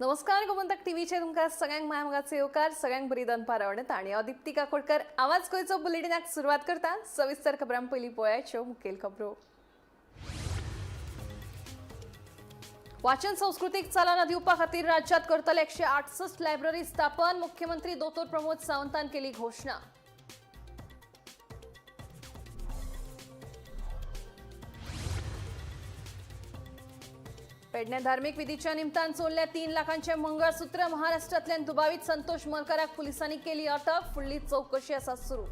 नमस्कार गोमंतक टीव्हीचे तुमकां सगळ्यांक मायमगाचे येवकार सगळ्यांक बरी दनपार आवडटा आणि अदिप्ती काकोडकर आवाज गोंयचो बुलेटिनाक सुरवात करता। सविस्तर खबरां पयलीं पळोवयाच्यो मुखेल खबरो। वाचन संस्कृतीक चालना दिवपा खातीर राज्यांत करतले 168 लायब्ररी स्थापन। मुख्यमंत्री दोतोर प्रमोद सावंतान केली घोषणा। पेडणे धार्मिक विधीच्या निमतान चोरल्या 3 लाखांचे मंगळसूत्र। महाराष्ट्रांतल्यान दुबावित संतोष मरकाराक पुलिसांनी केली अटक। फुडली चौकशी आसा सुरू।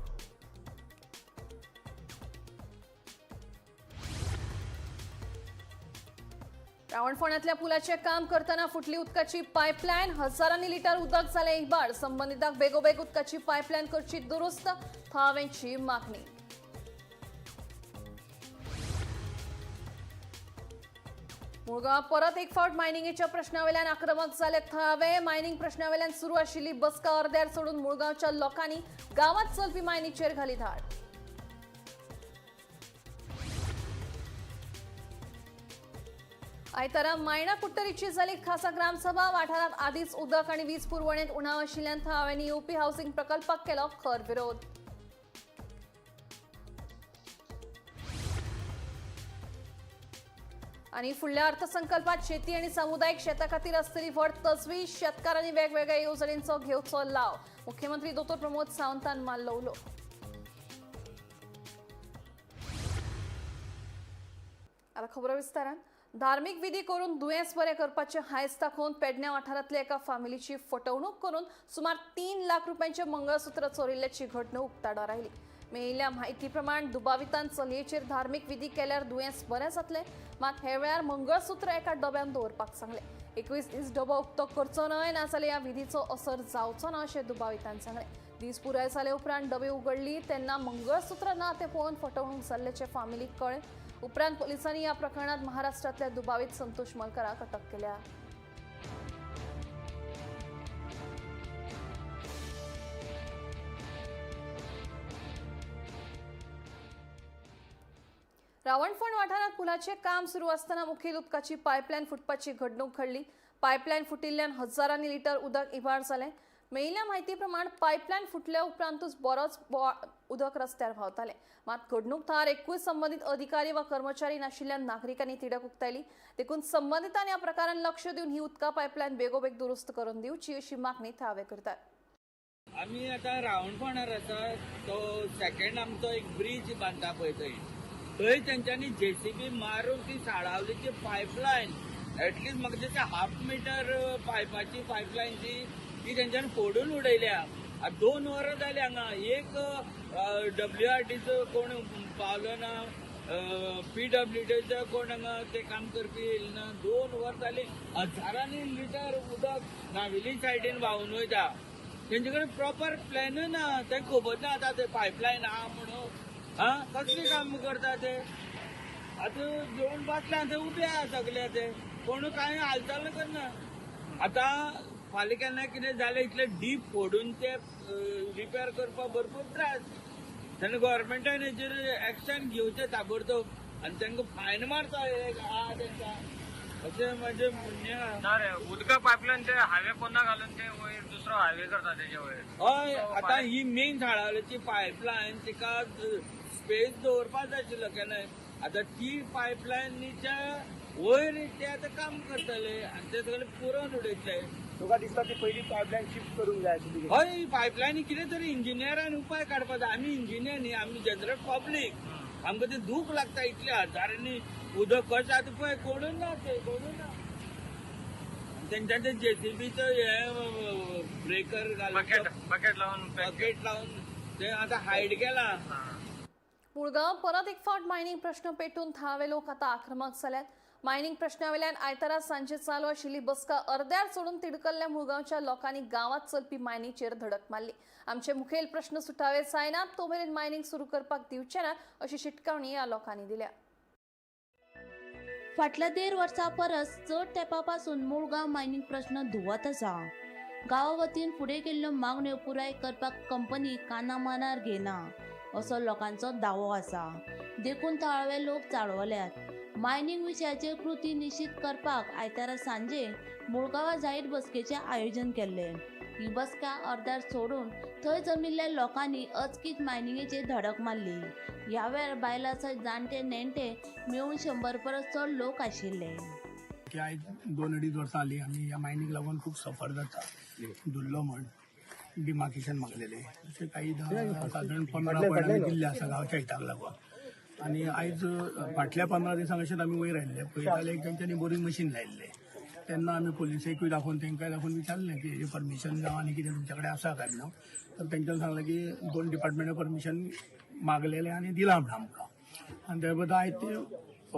रावणफोंड्यातल्या पुलाचे काम करताना फुटली उदकाची पायपलायन। हजारांनी लिटर उदक जाले इबाड। संबंधितांक बेगोबेग उदकाची पायपलायन करची दुरुस्त, थळाव्यांची मागणी। मुळगांव परत एक फावट मायनिंगेच्या प्रश्नावेल्यान आक्रमक जाले थळावे। मायनिंग प्रश्नावेल्यान सुरू आशिल्ली बसका अर्द्यार सोडून मुळगांवच्या लोकांनी गावात चलपी मायनीचेर घाली धाड। आयतारा मायणा कुट्टरीची जाली खासा ग्रामसभा। वाठारात आदीच उदक आणि वीज पुरवणेत उणाव आशिल्ल्यान थळाव्यांनी येवपी हाऊसिंग प्रकल्पाक केलो खर विरोध। आणि फुडल्या अर्थसंकल्पात शेती आणि सामुदायिक शेता खातीर आसतली व्हड तजवीज। शेतकारांनी वेगवेगळ्या येवजणेंचो घेवचो लाव। मुख्यमंत्री दोतोर प्रमोद सावंतान मारलो उलो। आता खबर विस्तारान। धार्मिक विधी करून दुयेंस बरें करपाचे हायस दाखोवन पेडण्या वाठारांतल्या एका फामिलीची फटवणूक करून सुमार 3 लाख रुपयांचे मंगळसूत्र चोरिल्ल्याची घटणूक उक्ताडार आयली। मेळिल्ल्या म्हायती प्रमाण दुबावितान चलयेचेर धार्मिक विधी केल्यार दुयेंस बरें जातलें, मात हे वेळार मंगळसूत्र एका डब्यान दवरपाक सांगले। 21 दीस डबो उक्तो करचो न्हय, नाजाल्यार ह्या विधीचो असर जावचो ना अशें दुबावितान सांगले। दीस पुराय जाले उपरांत डबे उगडली तेन्ना मंगळसूत्र ना ते पळोवन फटवणूक जाल्ल्याचे फामिलीक कळ्ळें। उपरांत पोलिसांनी ह्या प्रकरणात महाराष्ट्रांतल्या दुबावित संतोष मलकाराक अटक केल्या। रावणफोंड वाठारात पुलाचे काम सुरू असताना मुखेल उदकाची पायपलायन फुटपाची घडणूक घडली। पायपलायन फुटिल्ल्यान हजारांनी लिटर उदक इबाड जालें। मेळिल्ल्या म्हायती प्रमाण पायपलायन फुटल्या उपरांतूच बरोच उदक रस्त्यार व्हांवतालें, मात घडणूक थळार एकूय संबंधीत अधिकारी वा कर्मचारी नाशिल्ल्यान नागरिकांनी तिडक उक्तायली। देखून संबंधितांनी ह्या प्रकारान लक्ष दिवन ही उदका पायपलायन बेगोबेग दुरुस्त करून दिवची अशी मागणी थळावे करतात। आम्ही आता रावणफोंडार आसा तो सेकंड आमचो एक ब्रिज बांदता पळय थंय तेंच्यांनी जेसीबी मारून ती साळावलीची पायपलायन एटलीस्ट म्हाका दिसता 1/2 मीटर पायपाची पायपलायन ती तेंच्यांनी फोडून उडयल्या। 2 वरां जाली हांगा, एक WRDचो कोण पावलो ना, PWDचो कोण हांगा ते काम करपी येयले ना। 2 वरां जाली, हजारांनी लिटर उदक नावेली सायडीन व्हांवून वयता। तेंचे कडेन प्रॉपर प्लॅनूय ना, ते खबर ना आतां ते पायपलायन आहा म्हणून। कसली काम करता ते? आता जेवण बसल्या ते उबे आहा सगळे ते, कोण काय हालचाल करना। आता फाल्यां केन्ना कितें जालें इतले डीप फोडून ते रिपेर करपाक भरपूर त्रास। तेन्ना गव्हर्मेंटान हेचेर एक्शन घेवचें ताबडतोब आनी तांकां फायन मारता तेंकां, अशें म्हजें म्हणणें आहा। ना रे, उदका पायपलायन ते हायवे पोन्ना घालून ते वयर दुसरो हायवे करता तेजे वयर। हय, आता ही मेन साळावलीची पायपलायन तिका स्पेस दवरपाक जाय आशिल्लो केन्नाय। आता ती पायपलायनीच्या वयर ते आता काम करतले आनी ते सगळे पुरोवन उडयतले। तुका दिसता ती पहिली पायपलायन शिफ्ट करूंक जाय आशिल्ली? हय, पायपलायनी कितें तरी इंजिनियरान उपाय काडपाक जाय। आमी इंजिनियर न्ही, आमी जनरल पब्लीक, आमकां ते दूख लागता इतल्या हजारांनी उदक कशें आतां पळय कोणूच ना ते कोणूच ना। तेंच्यांचे जेसीबीचो हे ब्रेकर घालून बकेट लावून ते आता हायड केला। मुळगांव परत एक फावट मायनिंग प्रश्न पेटून थळावे लोक आता आक्रमक जाल्यात। मायनिंग प्रश्नावेल्यान आयतारा सांजे चालू आशिल्ली बसका अर्द्यार सोडून तिडकल्ल्या मुळगांवच्या लोकांनी गावात चलपी मायनीचेर धडक मारली। आमचे मुखेल प्रश्न सुटावे जायनात तो मेरेन मायनिंग सुरू करपाक दिवचे ना अशी शिटकावणी ह्या लोकांनी दिल्या। फाटल्या 1.5 वर्सां परस चड तेंपापासून मुळगांव मायनिंग प्रश्न धुवत आसा। गांवा वतीन फुडें केल्ल्यो मागण्यो पुराय करपाक कंपनी कानामनार घेना असो लोकांचो दावो आसा। देखून थळावे लोक चाळवल्यात। मायनिंग विशयाचेर कृती निश्चित करपाक आयतारा सांजे मुळगांवां जाहीर बसकेचें आयोजन केल्लें. ही बसका अर्दार सोडून थंय जमिल्ल्या लोकांनी अचकीत मायनिंगेचेर धडक मारली. ह्या वेळार बायलां सयत जाणटे नेणटे मेळून 100 परस चड लोक आशिल्ले. की आयज 2-2.5 वर्सां जालीं आमी ह्या मायनीक लागून खूब सफर जाता. दुल्लो म्हण डिमार्केशन मागलेलें अशें काही सादारण 15 पॉयंट आमी दिल्ले आसा गांवच्या हिताक लागून. आनी आयज फाटल्या 15 दिसांक अशेंच आमी वयर आयिल्ले. पळयताले की तेंच्यांनी बोरींग मशीन लायिल्लें. तेन्ना आमी पुलिसेकूय दाखोवन तेंकाय दाखोवन विचारलें की हेजें परमिशन जावं आनी कितें तुमचे कडेन आसा काय म्हणून. तर तेंच्यांनी सांगलें की 2 डिपार्टमेंटान परमिशन मागलेलें आनी दिलां म्हणून आमकां. आनी त्या बद्दल आयज ते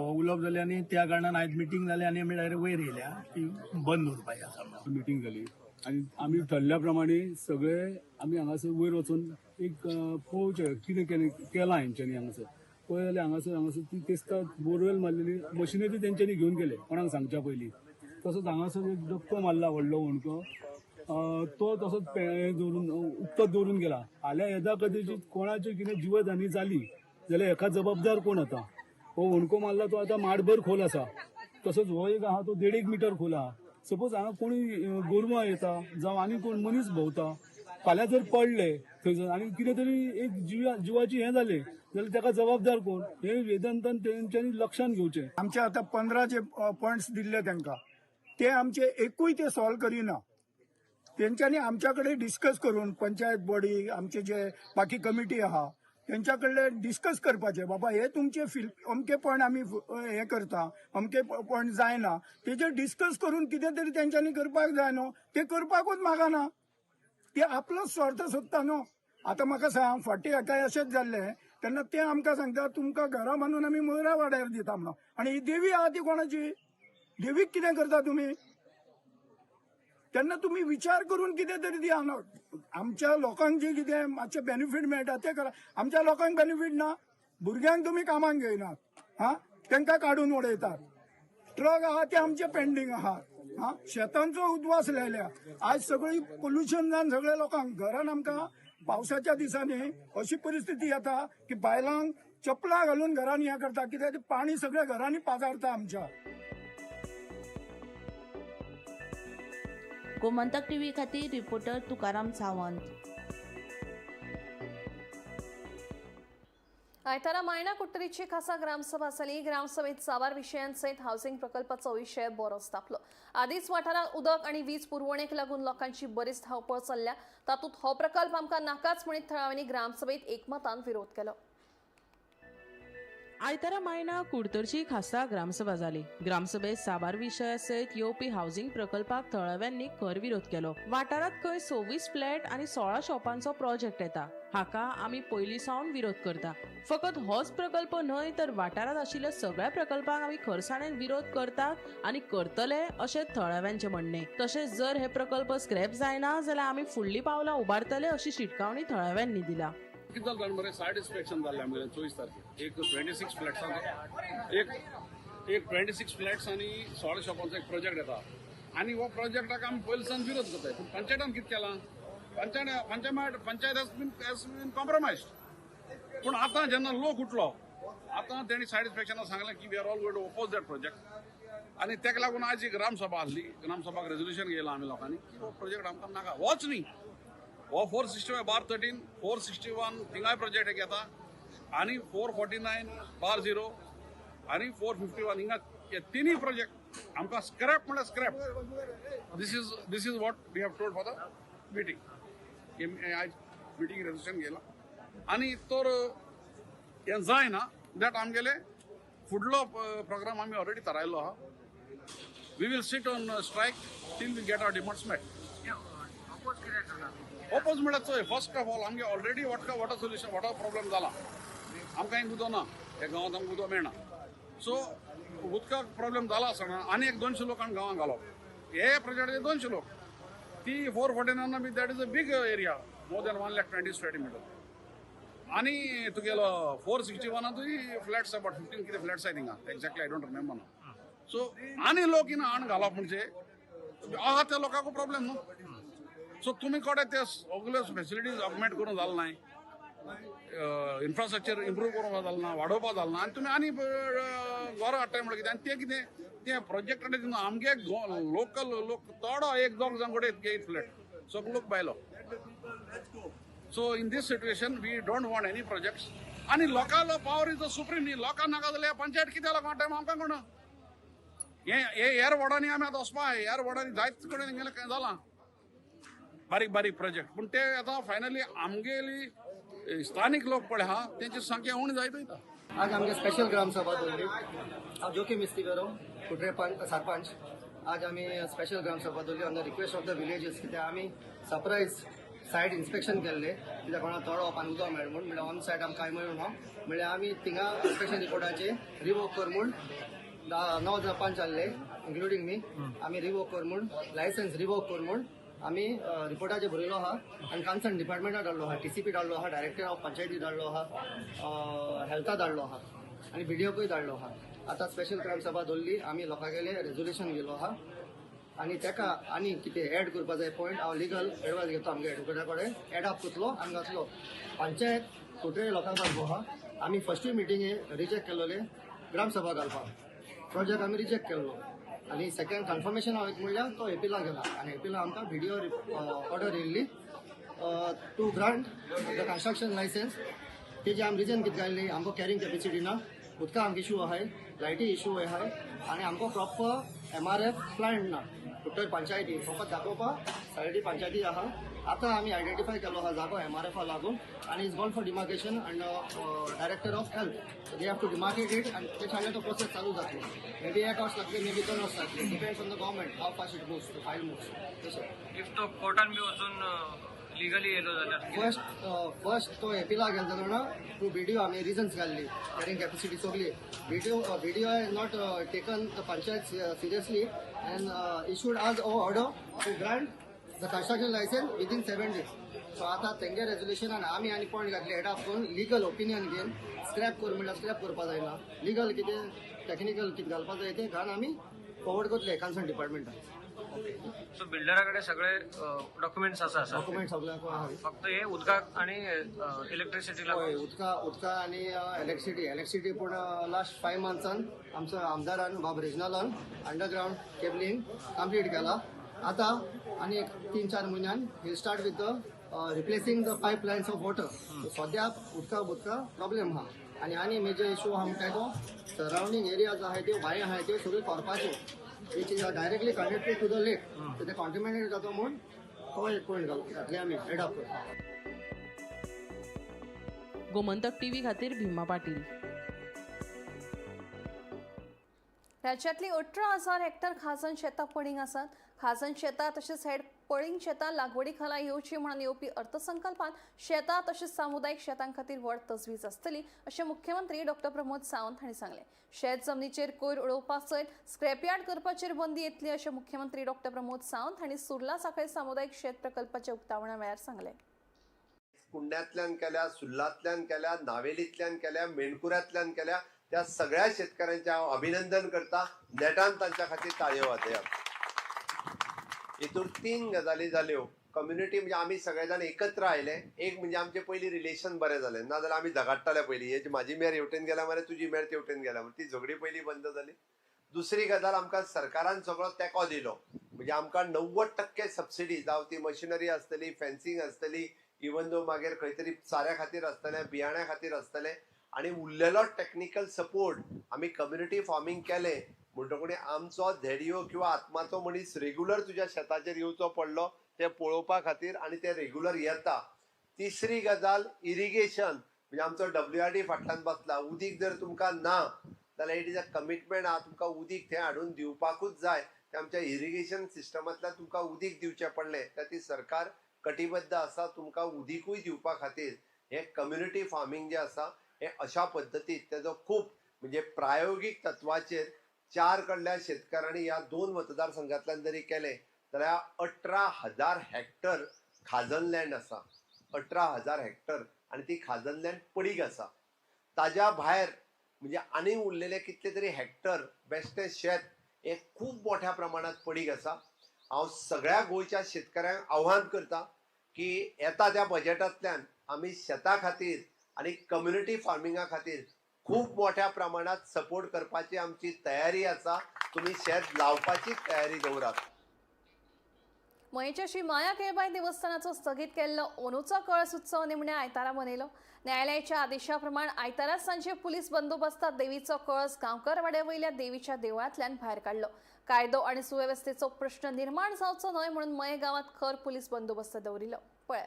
उलोवप जालें आनी त्या कारणान आयज मिटींग जाली आनी आमी डायरेक्ट वयर येयल्या की बंद दवरपाचें आसा म्हणून. मिटींग जाली आनी आमी ठरल्या प्रमाणे सगळे आमी हांगासर वयर वचून एक पळोवचें कितें केलां हेंच्यांनी हांगासर. पळय जाल्यार हांगासर ती तेस्ता बोरवेल मारलेली मशिनरी ती तेंच्यांनी घेवन गेले कोणाक सांगच्या पयलीं. तसोच हांगासर एक डक्को मारला व्हडलो वणको तो तसोच दवरून उक्तत दवरून गेला. फाल्यां येदा कदाचित कोणाची कितें जिवधनी जाली जाल्यार हेका जबाबदार कोण आतां. हो वणको मारला तो आतां माडभर खोल आसा. तसोच हो एक आहा तो 1.5 मीटर खोल आहा. सपोज हांगा कोणी गोरवां येता जावं आनी कोण मनीस भोंवता फाल्यां जर पडले थंयसर आनी कितें तरी एक जिवाची हें जालें जाल्यार ताका जबाबदार कोण हे वेदांतान तेंच्यांनी लक्षांत घेवचें. आमचे आता 15 जे पॉइंट्स दिल्ले तांकां ते आमचे एकूय ते सॉल्व करिना. तेंच्यांनी आमच्या कडेन डिस्कस करून पंचायत बॉडी आमचे जे बाकी कमिटी आहा तेंच्या कडले डिस्कस करपाचे बाबा हे तुमचे अमके पॉयंट आमी हे करता अमके पॉयंट जायना तेजेर डिस्कस करून कितें तरी तेंच्यांनी करपाक जाय न्हू. ते करपाकूच मागना. ते आपलोच स्वार्थ सोदता न्हू. आतां म्हाका सांग फाटीं हेका अशेंच जाल्लें तेन्ना ते आमकां सांगता तुमकां घरा बांदून आमी मोयरा वाड्यार दिता म्हणून. आनी ही देवी आहा ती कोणाची. देवीक कितें करता तुमी. तेन्ना तुमी विचार करून कितें तरी दिया न्हू. आमच्या लोकांक जे कितें मातशें बेनिफीट मेळटा तें करा. आमच्या लोकांक बेनिफीट ना. भुरग्यांक तुमी कामाक घेयनात. तांकां काडून उडयतात. ट्रक आहा ते आमचे पेंडींग आहा. शेतांचो उद्वास लायल्या. आयज सगळी पोल्युशन जावन सगळ्या लोकांक घरान आमकां पावसाच्या दिसांनी अशी परिस्थिती येता की बायलांक चपलां घालून घरान हें करता कित्याक ते पाणी सगळ्या घरांनी पाजारता आमच्या. गोमंतक टीव्ही खातीर रिपोर्टर तुकाराम सावंत. आयतारा मायणा कुट्टरीची खासा ग्रामसभा जाली. ग्रामसभेत साबार विशयांसयत हावसिंग प्रकल्पाचो विशय बरोच तापलो. आदीच वाठारात उदक आणि वीज पुरवणेक लागून लोकांची बरीच धांवपळ चल्ल्या. तातूंत हो प्रकल्प आमकां नाकाच म्हणीत थळाव्यांनी ग्रामसभेत एकमतान विरोध केलो. आयतारा मायना कुडतरची खासा ग्रामसभा जाली. ग्रामसभेत साबार विशयासयत येवपी हावसिंग प्रकल्पाक थळाव्यांनी खर विरोध केलो. वाठारात खंय 26 फ्लॅट आणि 16 शॉपांचो प्रोजेक्ट येता. हाका आमी पयलीं सावन विरोध करता. फकत होच प्रकल्प न्हय तर वाठारात आशिल्ल्या सगळ्या प्रकल्पांक आमी खरसाणेन विरोध करतात आनी करतले अशें थळाव्यांचें म्हणणें. तशेंच जर हे प्रकल्प स्क्रॅप जायना जाल्यार आमी फुडलीं पावलां उबारतले अशी शिटकावणी थळाव्यांनी दिला. कितें जालें मरे सॅटिस्फॅक्शन जाल्लें आमगेलें 24 तारखेक. एक 26 फ्लॅट्सांचो एक 26 फ्लॅट्स आनी 16 शॉपांचो एक प्रोजेक्ट येता. आनी हो प्रोजेक्टाक आमी पयलींसान विरोध करताय. पूण पंचायतान कितें केलां पंचायत हॅज बीन कॉम्प्रोमायज्ड. पूण आतां जेन्ना लोक उठलो आतां तेणी सॅटिस्फॅक्शनाक सांगलें की we are all going to oppose that project. आनी तेका लागून आयज एक ग्रामसभा आसली. ग्रामसभाक रेजोल्युशन घेयलां आमी लोकांनी की हो प्रोजेक्ट आमकां नाका. होच न्ही हो 465/13 461 थिंगाय प्रोजेक्ट एक येता आनी 449/0 आनी 451 हिंगा हे तिनूय प्रोजेक्ट आमकां स्क्रॅप म्हळ्यार scrap. This is what we have told for the meeting. आयज मिटींग रेजोल्युशन घेयलां आनी तर हें जायना दॅट आमगेले फुडलो प्रोग्राम आमी ऑलरेडी थारायल्लो आहा. We will sit on strike till we get our demands met. Oppose म्हळ्यार चोय फर्स्ट ऑफ ऑल आमगे already water solution water problem जाला. आमकां एक उदक ना. ह्या गांवांत आमकां उदक मेळना. सो उदकाक प्रॉब्लेम जाला आसतना आनी एक 200 लोकांक गांवांत घालप. हे प्रोजेक्टाचे 200 लोक. ती 449 B that is a big area more than 120 square metre. आनी तुगेलो 461 फ्लॅट्स अबाउट 15 कितें फ्लॅट्स आहाय थिंगा exactly I don't remember now. So आनी लोक इन आण घालप म्हणजे आहा त्या लोकांक प्रॉब्लेम न्हू. सो तुमी कोडे ते सगल्यो फॅसिलिटीज ऑगमेंट करून जालें नाय. इन्फ्रास्ट्रक्चर इम्प्रूव करपा जालें ना वाडोवपा जालें ना आनी तुमी आनी गोर हाडटाय म्हळ्यार कितें आनी तें कितें तें प्रोजेक्ट कडेन दिना आमगे लोकल लोक थोडो एक दोग जाण कडेन घेयत फ्लॅट सगळो लोक भायलो so in this situation we don't want any projects आनी लोकांलो पावर इज द सुप्रीम न्ही लोकांक नाका जाल्यार पंचायत कित्याक लागून टायम आमकां कोण हे हेर वॉर्डांनी आमी आतां वचपा हेर वॉर्डांनी जायत कडेन गेलें काय जालां बारीक बारीक प्रोजेक्ट पूण ते आतां फायनली आमगेली स्थानीक लोक पळय आहा तेंची संख्या उणी जायत वयता आज आमगे स्पेशल ग्राम सभा दवरली हांव जोखीम इस्तीगरो कुट्रे सरपंच आज आमी स्पेशल ग्राम सभा दवरली on the request of the villages कित्याक आमी सरप्रायज सायट इन्स्पेक्शन केल्ले कित्याक कोणा तोडो ओपान उदो मेळ म्हूण म्हणल्यार ऑन सायट आमकां कांय मेळूं ना म्हणल्यार आमी थिंगा इन्स्पेक्शन रिपोर्टाचे रिवोक कर म्हूण 9 सरपंच आसले इन्क्लुडींग मी आमी रिवोक कर म्हूण लायसन्स रिवोक कर म्हूण आमी रिपोर्टाचे बरयलो आहा आनी कन्सर्न डिपार्टमेंटा धाडलो आहा TCP धाडलो आहा डायरेक्टर ऑफ पंचायती धाडलो आहा हेल्था धाडलो आहा आनी BDOकूय धाडलो आहा आतां स्पेशल ग्राम सभा दवरली आमी लोकांगेले रेजोल्युशन गेलो आहा आनी तेका आनी कितें एड करपा जाय पॉयंट हांव लिगल एडवायस घेतो आमगे एडवोकेटा कडेन एड अप करतलो आनी घातलो पंचायत कुट्रे लोकांक घालपो आहा आमी फर्स्टूय मिटिंगे रिजेक्ट केल्लोले ग्राम सभा घालपाक प्रोजेक्ट आमी रिजेक्ट केल्लो आनी सेकंड कन्फर्मेशन हांव एक म्हणल्यार तो एपीला गेला आनी एपीला आमकां व्हिडिओ ऑर्डर येयल्ली to grant the construction licence तेजे आमी रिजन कितें घायल्ली आमकां कॅरींग कॅपेसिटी ना उदका आमकां इशू आहाय लायटी इशू आहाय आनी आमकां प्रॉपर MRF प्लांट ना टोटल पंचायती फकत दाखोवपाक सायडी पंचायती आहा आतां आमी आयडेंटिफाय केलो आहा जागो MRF लागून आनी is gone for demarcation and director of health they have to demarcate it आनी तेच्या तो प्रोसेस चालू जातलो मे बी 8 hours लागले मे बी 2 hours लागले depends on the government how fast it moves file moves तशें इफ तो कोर्टान बी वचून लिगली येयलो जाल्यार फर्स्ट तो एपीला गेलो जाल्यार ना टू BDO आमी रिजन्स घाल्ली कॅरींग कॅपेसिटी सगली BDO has not taken the panchayat seriously and issued आज order to grant the construction licence within 7 days so आतां तेंगे रेजोल्युशनान आमी आनी पॉयंट घातले एड ऑफ करून लिगल ओपिनियन घेवन स्क्रॅप कर म्हणल्यार स्क्रॅप करपा जायना लिगल कितें टेक्निकल कितें घालपा जाय तें घालून आमी फॉरवर्ड करतले कन्सर्न डिपार्टमेंटाक सो बिल्डराकडे सगळे डॉक्युमेंट्स आसा डॉक्युमेंट सगळ्यांक आहा फक्त हे उदकाक आणि इलेक्ट्रिसिटीला हय उदका आनी इलेक्ट्रिसिटी पूण लास्ट 5 monthsan आमचो आमदारान बाब रिजनलान अंडरग्राउंड केबलिंग कंप्लीट केला आतां आनी एक 3-4 म्हयन्यान ही start with the replacing the pipe lines of water सद्याक उदका प्रॉब्लेम आहा आनी मेजर इशू आहा म्हणटा तो सरावंडींग एरियाज आहाय त्यो बांय आहाय त्यो सगळ्यो करपाच्यो which is directly connected to the lake. So the contaminated जातो म्हणून तो एक पॉइंट घातले आमी एड अप गोमंतक TV खातीर भीमा पाटील. राज्यांतली 18,000 हेक्टर खाजन शेतां पडींग आसात. खाजन शेतां तशेंच हेर पडींग शेतां लागवडी खाला येवची म्हणून येवपी अर्थसंकल्पात शेतां तशेंच सामुदायिक शेतां खातीर व्हड तजवीज आसतली अशें मुख्यमंत्री डॉ. प्रमोद सावंत हांणी सांगलें. शेत जमनीचेर कोयर उडोवपा सयत स्क्रॅपयार्ड करपाचेर बंदी येतली अशें मुख्यमंत्री डॉ. प्रमोद सावंत हांणी सुर्ला सांखळे सामुदायिक शेत प्रकल्पाच्या उक्तावणा वेळार सांगलें. कुंड्यातल्यान केल्या, सुर्लातल्यान केल्या, नावेलीतल्यान केल्या, मेणकुऱ्यातल्यान केल्या त्या सगळ्या शेतकऱ्यांचे हांव अभिनंदन करता. नेटान तांच्या खातीर ताळयो वाजया. हितून 3 गजाली जाल्यो. कम्युनिटी म्हणजे आमी सगळे जाण एकत्र आयले. एक म्हणजे आमचे पयलीं रिलेशन बरें जालें, नाजाल्यार आमी झगडटाले पयलीं, हेची म्हाजी मेर हेवटेन गेल्या मरे तुजी मेर तेवटेन गेल्या मरे, ती झगडी पयलीं बंद जाली. दुसरी गजाल आमकां सरकारान सगळो तेंको दिलो, म्हणजे आमकां 90% सबसिडी जावं ती मशिनरी आसतली, फेन्सिंग आसतली, इवन दो मागीर खंय तरी चाऱ्या खातीर आसतलें, बियाण्या खातीर आसतलें, आनी उरलेलो टेक्निकल सपोर्ट आमी कम्युनिटी फार्मिंग केलें म्हणटकूच आमचो धेडयो किंवा आत्माचो मनीस रेग्युलर तुज्या शेताचेर येवचो पडलो ते पळोवपा खातीर आनी ते रेग्युलर येता. तिसरी गजाल इरिगेशन, म्हणजे आमचो WRD फाटल्यान बसला. उदीक जर तुमकां ना जाल्यार इट इज अ कमिटमेंट आहा, तुमकां उदीक थंय हाडून दिवपाकूच जाय. ते आमच्या इरिगेशन सिस्टमांतल्यान तुमकां उदीक दिवचें पडलें, त्या ती सरकार कटिबद्ध आसा तुमकां उदीकूय दिवपा खातीर. हे कम्युनिटी फार्मिंग जे आसा हे अशा पद्दतीन तेजो खूब म्हणजे प्रायोगीक तत्वाचेर 4 कडल्या शेतकारांनी ह्या 2 मतदारसंघांतल्यान जरी केले जाल्यार 18,000 हेक्टर खाजन लँड आसा. 18,000 हेक्टर आनी ती खाजन लँड पडीक आसा. ताज्या भायर म्हणजे आनी उरलेले कितले तरी हेक्टर बेश्टें शेत हे खूब मोठ्या प्रमाणात पडीक आसा. हांव सगळ्या गोंयच्या शेतकऱ्यांक आव्हान करता की येता त्या बजेटांतल्यान आमी शेता खातीर आनी कम्युनिटी फार्मिंगा खातीर खूब मोठ्या प्रमाणात सपोर्ट करपाची आमची तयारी आसा. तुम्ही शेत लावपाची तयारी दवरात. मयेच्या श्री माया केळबाई देवस्थानाचो स्थगीत केल्लो ओनूचो कळस उत्सव निमण्या आयतारा मनयलो. न्यायालयाच्या आदेशाप्रमाण आयतारा सांजे पुलीस बंदोबस्तांत देवीचो कळस गांवकार वाड्यावयल्या देवीच्या देवळांतल्यान भायर काडलो. कायदो आनी सुवेवस्थेचो प्रश्न निर्माण जावचो न्हय म्हणून मये गांवांत खर पुलीस बंदोबस्त दवरिल्लो. पळय.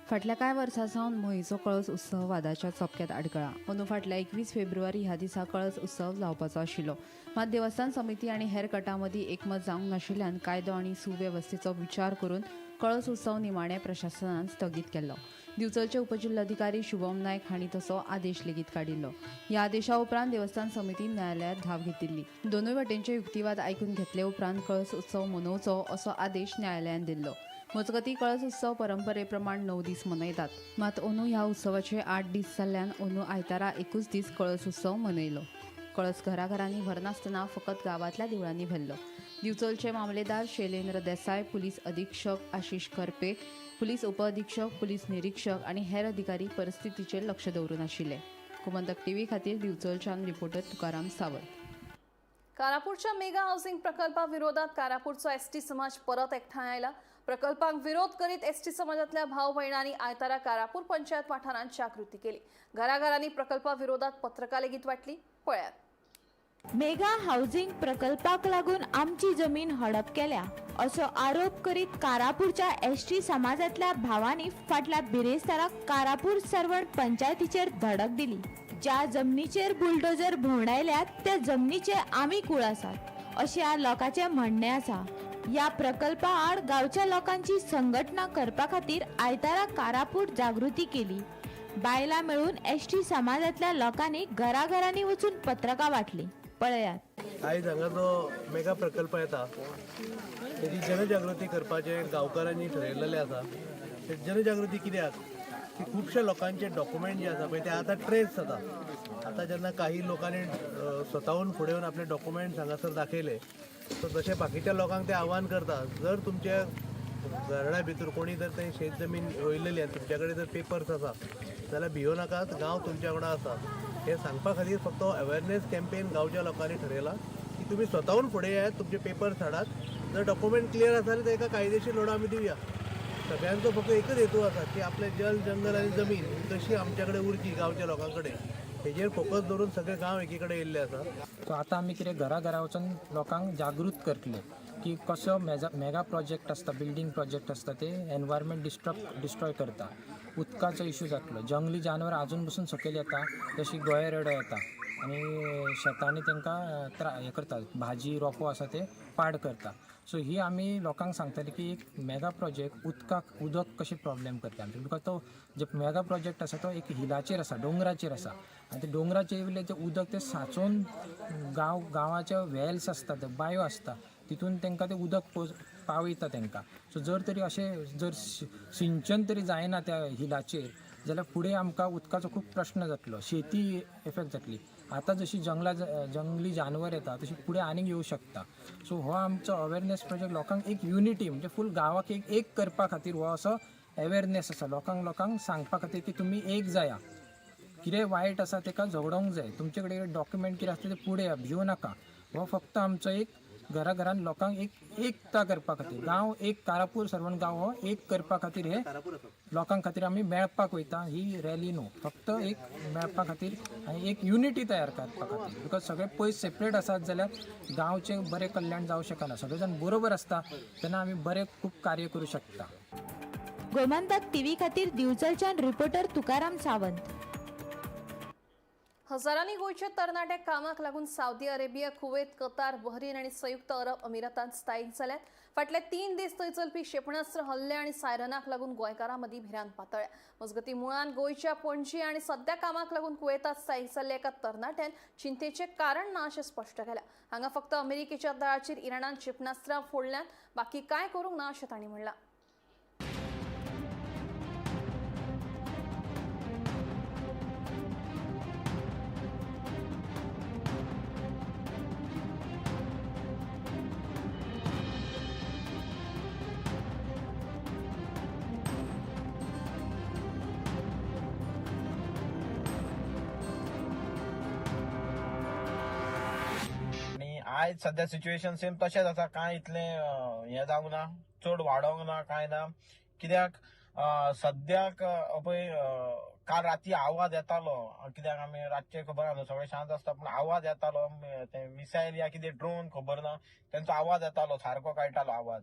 फाटल्या कांय वर्सां सावन मोहीचो कळस उत्सव वादाच्या चपक्यात आडकळा. अंदू फाटल्या 21 फेब्रुवारी ह्या दिसा कळस उत्सव जावपाचो आशिल्लो. मात देवस्थान समिती आनी हेर गटां मदीं एकमत जावंक नाशिल्ल्यान कायदो आनी सुवेवस्थेचो विचार करून कळस उत्सव निमाणे प्रशासनान स्थगीत केल्लो. दिवचलचे उपजिल्हाधिकारी शुभम नायक हांणी तसो आदेश लेगीत काडिल्लो. ह्या आदेशा उपरांत देवस्थान समितीन न्यायालयांत धाव घेतिल्ली. दोनूय वटेनचे युक्तिवाद आयकून घेतले उपरांत कळस उत्सव मनोवचो असो आदेश न्यायालयान दिल्लो. मजगती कळस उत्सव परंपरे प्रमाण 9 दीस मनयतात. मात अंदू ह्या उत्सवाचे 8 दीस जाल्ल्यान अंदू आयतारा 21 दीस कळस उत्सव मनयलो. कळस घराघरांनी भरनासतना फकत गांवांतल्या देवळांनी भरलो. दिवचलचे मामलेदार शैलेंद्र देसाय, पुलीस अधीक्षक आशिष करपे, पुलीस उपअधीक्षक, पुलीस निरीक्षक आनी हेर अधिकारी परिस्थितीचेर लक्ष दवरून आशिल्ले. गोमंतक टीव्ही खातीर दिवचलच्यान रिपोर्टर तुकाराम सावंत. कारापूरच्या मेगा हाऊसिंग प्रकल्पा विरोधात कारापूरचो एसटी समाज परत एकठांय आयला. प्रकल्पाक विरोध करीत एसटी समाजातल्या भाव भयणांनी आयतारा कारापूर पंचायत वाठारांत जागृती केली. घराघरांनी प्रकल्पा विरोधात पत्रकां लेगीत वाटली. पळयात. मेगा हाऊसिंग प्रकल्पाक लागून आमची जमीन हडप केल्या असो आरोप करीत कारापूरच्या एसटी समाजातल्या भावांनी फाटल्या बिरेस्ताराक कारापूर सरवण पंचायतीचेर धडक दिली. ज्या जमनीचेर बुलडोजर भोंवडायल्यात त्या जमनीचे आमी कूळ आसात अशें ह्या लोकांचे म्हणणे आसा. या प्रकल्पा आड गांवच्या लोकांची संघटना करपा खातीर आयतारा कारापूर जागृती केली. बायलां मेळून एसटी समाजातल्या लोकांनी घराघरांनी वचून पत्रकां वाटली. पळयात. आयज हांगा जो मेगा प्रकल्प येता तेजी जनजागृती करपाचे गांवकारांनी ठरयलेले आसा. ते जनजागृती कित्याक की खुबशा लोकांचे डॉक्युमेंट जे आसा पळय ते आतां ट्रेस जाता. आतां जेन्ना काही लोकांनी स्वताहून फुडें येवन आपले डॉक्युमेंट्स हांगासर दाखयले सो तशें बाकीच्या लोकांक ते आव्हान करता. जर तुमच्या घराण्या भितर कोणी जर थंय शेत जमीन वयलेली आनी तुमच्या कडेन जर पेपर्स आसा जाल्यार भियो नाकात, गांव तुमच्या वांगडा आसा. हे सांगपा खातीर फक्त अवेरनेस कॅम्पेन गांवच्या लोकांनी ठरयला की तुमी स्वताहून फुडें येयात, तुमचे पेपर्स हाडात. जर डॉक्युमेंट क्लियर आसा जाल्यार ताका कायदेशीर लढो आमी दिवया. सगळ्यांचो फक्त एकच हेतू आसा की आपले जल जंगल आनी जमीन कशी आमच्या कडेन उरची गांवच्या लोकां कडेन हेजेर फोकस दवरून सगळे गांव एकी कडेन येयल्ले आसा. सो आतां आमी कितें घरा वचून लोकांक जागृत करतले की कसो मेगा प्रोजेक्ट आसता, बिल्डींग प्रोजेक्ट आसता ते एनवायरमेंट डिस्ट्रॉय करता. उदकाचो इश्यू जातलो. जंगली जानवर आजून पसून सकयल येता जशी गोंय रेडो येता आनी शेतांनी तांकां हे करता, भाजी रोपो आसा ते पाड करता. सो ही आमी लोकांक सांगतले की एक मेगा प्रोजेक्ट उदक कशें प्रॉब्लेम करता. बिकॉज तो जे मेगा प्रोजेक्ट आसा तो एक हिलाचेर आसा, डोंगराचेर आसा आनी ते डोंगराचेर येयले ते उदक ते सांचून गांवाचे वेल्स आसता, बांयो आसता तितून तांकां ते उदक पावयता तांकां. सो जर तरी अशें जर सिंचन तरी जायना त्या हिलाचेर जाल्यार फुडें आमकां उदकाचो खूब प्रश्न जातलो, शेती इफेक्ट जातली. आतां जशी जंगली जानवर येता तशी फुडें आनीक येवं शकता. सो हो आमचो अवेरनेस प्रोजेक्ट लोकांक एक युनिटी म्हणजे फूल गांवाक एक करपा खातीर हो असो अवेरनेस आसा लोकांक सांगपा खातीर की तुमी एक जाया कितें वायट आसा तेका झगडोंक जाय तुमचे कडेन डॉक्युमेंट कितें आसता ते फुडें भिवू नाका हो फक्त आमचो एक घराघरान लोकांक एकता करपा खातीर गांव एक कारापूर सर्वण गांव हो एक करपा खातीर हे लोकांक खातीर आमी मेळपाक वयता ही रॅली न्हू फक्त एक मेळपा खातीर आनी एक युनिटी तयार करपा खातीर बिकॉज सगळे पयस सेपरेट आसात जाल्यार गांवचें बरें कल्याण जावं शकना सगळे जाण बरोबर आसता तेन्ना आमी बरें खूब कार्य करूं शकता. गोमंतक टीव्ही खातीर दिवचलच्यान रिपोर्टर तुकाराम सावंत. हजारांनी गोंयचे तरणाटे कामाक लागून Saudi Arabia, Kuwait, Qatar, Bahrain आणि संयुक्त अरब अमिरातांत स्थायीक जाल्यात. फाटले 3 दीस थंय चलपी क्षेपणास्त्र हल्ले आणि सायरनाक लागून गोंयकारां मदीं भिरांत पातळ्या. मजगतीं मुळान गोंयच्या पणजी आणि सध्या कामाक लागून कुवेतात स्थायीक जाल्ल्या एका तरणाट्यान चिंतेचें कारण ना अशें स्पश्ट केलें. हांगा फक्त अमेरिकेच्या दळाचेर इराणान क्षेपणास्त्रां फोडल्यात, बाकी कांय करूंक ना अशें तांणी म्हणलां. आयज सध्या सिच्युएशन सेम तशेंच आसा कांय इतलें हें जावंक ना चड वाडोंक ना कांय ना कित्याक सद्याक पळय काल राती आवाज येतालो कित्याक आमी रातचे खबर आहा सगळें शांत आसता पूण आवाज येतालो ते मिसायल या कितें ड्रोन खबर ना तेंचो आवाज येतालो सारको कळटालो आवाज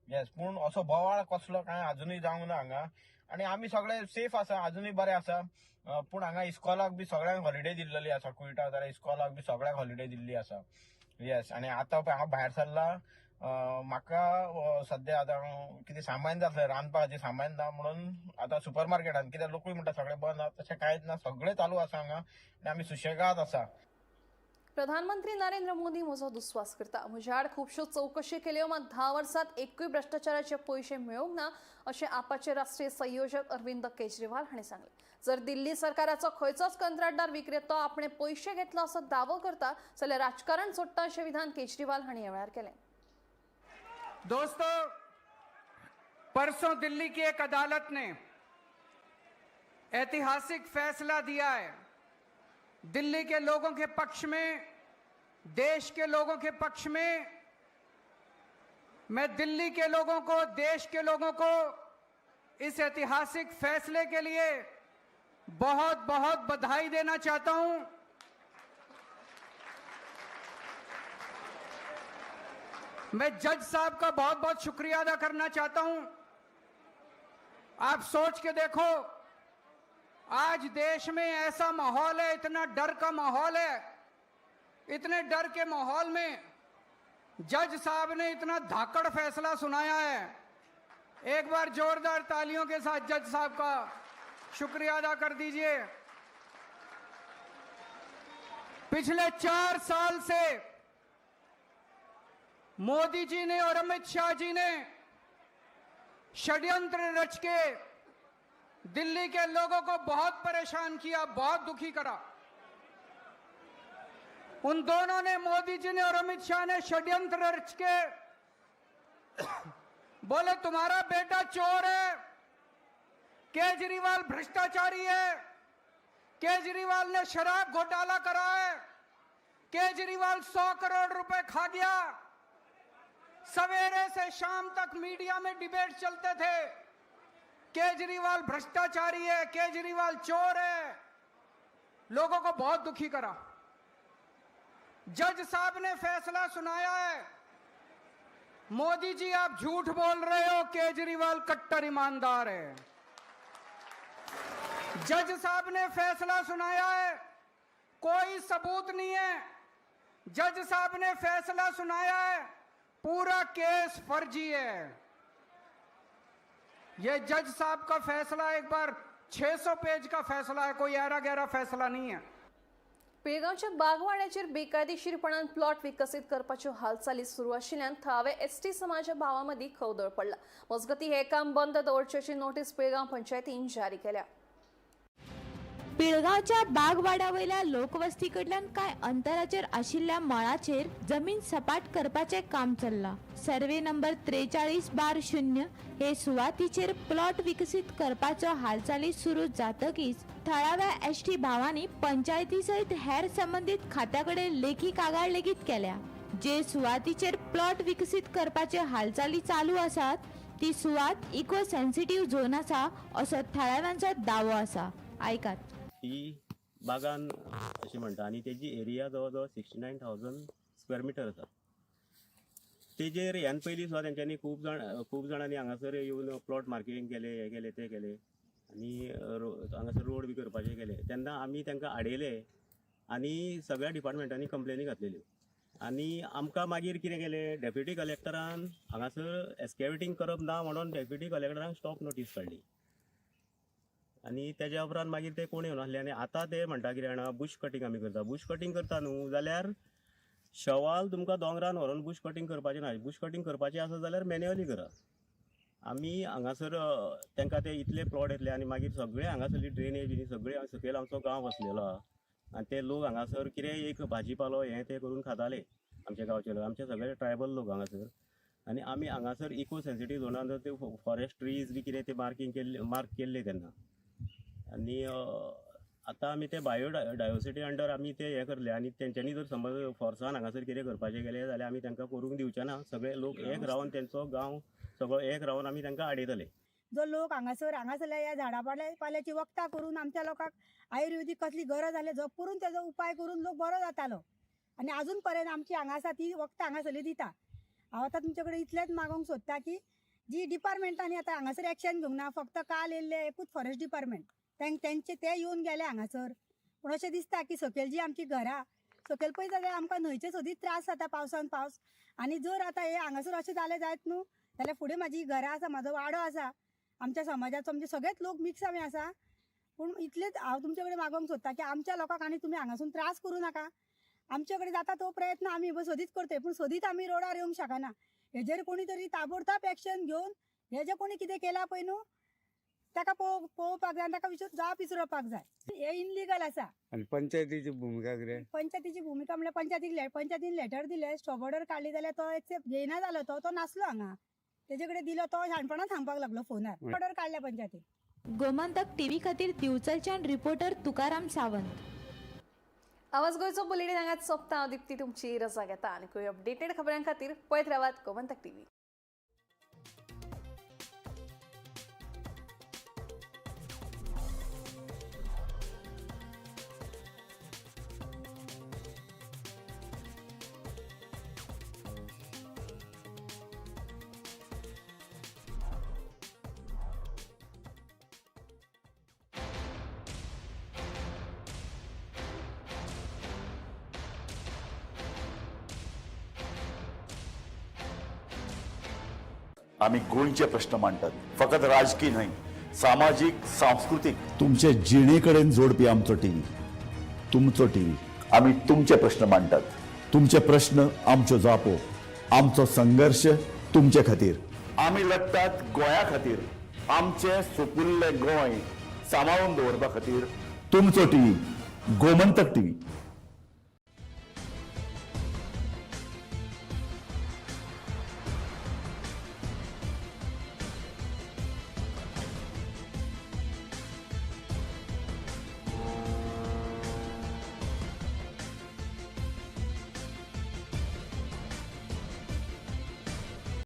येस पूण असो बोवाळ कसलो कांय आजुनूय जावंक ना हांगा आनी आमी सगळे सेफ आसा आजुनूय बरे आसा पूण हांगा इस्कॉलाक बी सगळ्यांक हॉलिडे दिल्लेली आसा कुयटा जाल्यार इस्कॉलाक बी सगळ्यांक हॉलिडे दिल्ली आसा येस आनी आतां पळय हांव भायर सरला म्हाका सध्या आतां कितें सामान जाय आसलें रांदपाचें सामान ना म्हणून आतां सुपर मार्केटान कित्याक लोकूय म्हणटा सगळें बंद आसा तशें कांयच ना सगळें चालू आसा हांगा आनी आमी सुशेगाद आसा. प्रधानमंत्री नरेंद्र मोदी म्हजो दुस्वास करता. म्हज्या आड खुबश्यो चवकशी केल्यो मात 10 वर्सांत एकूय भ्रष्टाचाराचे पयशे मेळूंक ना अशें आपाचे राष्ट्रीय संयोजक अरविंद केजरीवाल हांणी सांगलें. जर दिल्ली सरकाराचो खंयचोच कंत्राटदार विक्रेतो आपणे पयशे घेतलो असो दावो करता जाल्यार राजकारण सोडटा अशें विधान केजरीवाल हांणी ह्या वेळार केलें. दोस्तों, परसों दिल्ली की एक अदालत ने ऐतिहासिक फैसला दिया है. दिल्ली के लोगों के पक्ष में, देश के लोगों के पक्ष में. मैं दिल्ली के लोगों को, देश के लोगों को इस ऐतिहासिक फैसले के लिए बहुत बहुत बधाई देना चाहता हूं. मैं जज साहब का बहुत बहुत शुक्रिया अदा करना चाहता हूं. आप सोच के देखो, आज देश में ऐसा माहौल है, इतना डर का माहौल है, इतने डर के माहौल में जज साहब ने इतना धाकड़ फैसला सुनाया है. एक बार जोरदार तालियों के साथ जज साहब का शुक्रिया अदा कर दीजिए. पिछले 4 साल से मोदी जी ने और अमित शाह जी ने षड्यंत्र रच के दिल्ली के लोगों को बहुत परेशान किया, बहुत दुखी करा. उन दोनों ने, मोदी जी ने और अमित शाह ने षड्यंत्र रच के बोले तुम्हारा बेटा चोर है, केजरीवाल भ्रष्टाचारी है, केजरीवाल ने शराब घोटाला करा है, केजरीवाल 100 करोड़ रुपए खा गया. सवेरे से शाम तक मीडिया में डिबेट चलते थे, केजरीवाल भ्रष्टाचारी है, केजरीवाल चोर है. लोगों को बहुत दुखी करा. जज साहब ने फैसला सुनाया है, मोदी जी आप झूठ बोल रहे हो, केजरीवाल कट्टर ईमानदार है. जज साहब ने फैसला सुनाया है, कोई सबूत नहीं है. जज साहब ने फैसला सुनाया है, पूरा केस फर्जी है. ये जज साहब का फैसला एक बार 600 पेज का फैसला है, कोई ऐरा गैरा फैसला नहीं है. पिळगांवच्या बागवाड्याचेर बेकायदेशीरपणान प्लॉट विकसीत करपाच्यो हालचाली सुरू आशिल्ल्यान थळावे एसटी समाजा भावां मदीं खवदळ पडला. मजगतीं हे काम बंद दवरचेची नोटीस पिळगांव पंचायतीन जारी केल्या. पिळगावच्या बागवाड्यावयल्या लोकवस्तीकडल्यान कांय अंतराचेर आशिल्ल्या मळाचेर जमीन सपाट करपाचें काम चल्लां. सर्वे नंबर 43/0 हे सुवातीचेर प्लॉट विकसीत करपाचो हालचाली सुरू जातकीच थळाव्या एसटी भावांनी पंचायती सयत हेर संबंधित खात्याकडे लेखी कागाळ लेगीत केल्या. जे सुवातीचेर प्लॉट विकसीत करपाचे हालचाली चालू आसात ती सुवात इको सेन्सिटिव्ह झोन आसा असो थळाव्यांचो दावो आसा. आयकात. ती बागान अशी म्हणटा आनी तेजी एरिया जवळ जवळ 69,000 स्क्वेअर मिटर आसा. तेजेर ह्यान पयलीं सुद्दां तेंच्यांनी खूब जाणांनी हांगासर येवन प्लॉट मार्केटिंग केले, हे केले ते केले आनी हांगासर रोड बी करपाचे केले. तेन्ना आमी तांकां आडयले आनी सगळ्या डिपार्टमेंटांनी कंप्लेनी घातलेल्यो. आनी आमकां मागीर कितें केलें, डेप्युटी कलेक्टरान हांगासर एक्सकॅवेटींग करप ना म्हणून डेप्युटी कलेक्टरान स्टॉप नोटीस काडली. आनी तेज्या उपरांत मागीर ते कोण येवन आसले आनी आतां ते म्हणटा कितें जाणा, बुश कटींग आमी करता. बुश कटींग करता न्हू जाल्यार शवाल तुमकां दोंगरान व्हरून बुश कटींग करपाचें ना. बुश कटींग करपाचें आसा जाल्यार मॅन्युअली करा. आमी हांगासर तांकां ते इतले प्लॉट येतले आनी मागीर सगळे हांगासरली ड्रेनेज आनी सगळे सकयल आमचो गांव वसलेलो आहा आनी ते लोक हांगासर कितें एक भाजी पालो हें तें करून खाताले. आमच्या गांवचे लोक, आमचे सगळे ट्रायबल लोक हांगासर. आनी आमी हांगासर इको सेन्सिटिव्ह झोनान जर ते फॉरेस्ट ट्रीज बी कितें ते मार्क केल्ले तेन्ना. आनी आतां आमी ते बायोडायवर्सिटी अंडर आमी ते हें करले आनी तेंच्यांनी जर समज फोर्सान हांगासर कितें करपाचें गेलें जाल्यार आमी तांकां करूंक दिवचे ना. सगळे लोक एक रावन तेंचो गांव सगळो एक रावन आमी तांकां आडयतले. जो लोक हांगासरल्या ह्या झाडां पाल्याची वखदां करून आमच्या लोकांक आयुर्वेदीक कसली गरज जाली जप करून तेजो उपाय करून लोक बरो जातालो आनी अजून पर्यंत आमची हांगा आसा ती वखदां हांगासरली दिता. हांव आतां तुमचे कडेन इतलेंच मागोंक सोदता की जी डिपार्टमेंटांनी आतां हांगासर एक्शन घेवंक ना, फक्त काल येयल्ले एकूच फॉरेस्ट डिपार्टमेंट तेंचे ते येवन गेले हांगासर. पूण अशें दिसता की सकयल जी आमची घरां सकयल पळयत जाल्यार आमकां न्हंयचे सोदीत त्रास जाता पावसान पावस. आनी जर आतां हे हांगासर अशें जालें जायत न्हू जाल्यार फुडें म्हाजी घरां आसा, म्हाजो वाडो आसा, आमच्या समाजाचो म्हणजे सगळेच लोक मिक्स आमी आसा. पूण इतलेच हांव तुमचे कडेन मागोंक सोदता की आमच्या लोकांक आनी तुमी हांगासून त्रास करूं नाका. आमचे कडेन जाता तो प्रयत्न आमी सोदीत करतोय पूण सोदीत आमी रोडार येवंक शकना. हेजेर कोणी तरी ताबडतोब एक्शन घेवन हे जे कोणी कितें केलां पळय न्हू ताका पळोवपाक जाय, ताका जाप विचारपाक जाय. हे इनलिगल आसा. आनी पंचायतीची भुमिका कितें? पंचायतीची भुमिका म्हणल्यार पंचायतीन लेटर दिले, स्टॉप ऑर्डर काडली जाल्यार तो एक्सेप्ट घेयना जालो. तो नासलो हांगा, तेजे कडेन दिलो तो शाणपणां सांगपाक लागलो फोनार. ऑर्डर काडल्या पंचायतीन. गोमंतक टीव्ही खातीर दिवचलच्यान रिपोर्टर तुकाराम सावंत. आवाज गोंयचो बुलेटिन हांगाच सोंपता. हांव दिप्ती तुमची रजा घेता आनी खंय अपडेटेड खबरां खातीर पळयत रावात गोमंतक टीव्ही. आम्ही गोंयचे प्रश्न मांडटात, फकत राजकीय न्हय, सामाजिक सांस्कृतिक. तुमचे जिणेकडेन जोडपी आमचो टीव्ही, तुमचो टीव्ही. आम्ही तुमचे प्रश्न मांडटात. तुमचे प्रश्न आमच्यो जापो, आमचो संघर्ष तुमचे खातीर. आम्ही लढटात गोंया खातीर. आमचे सोपुल्ले गोंय सांबाळून दवरपा खातीर तुमचो टीव्ही, गोमंतक टीव्ही.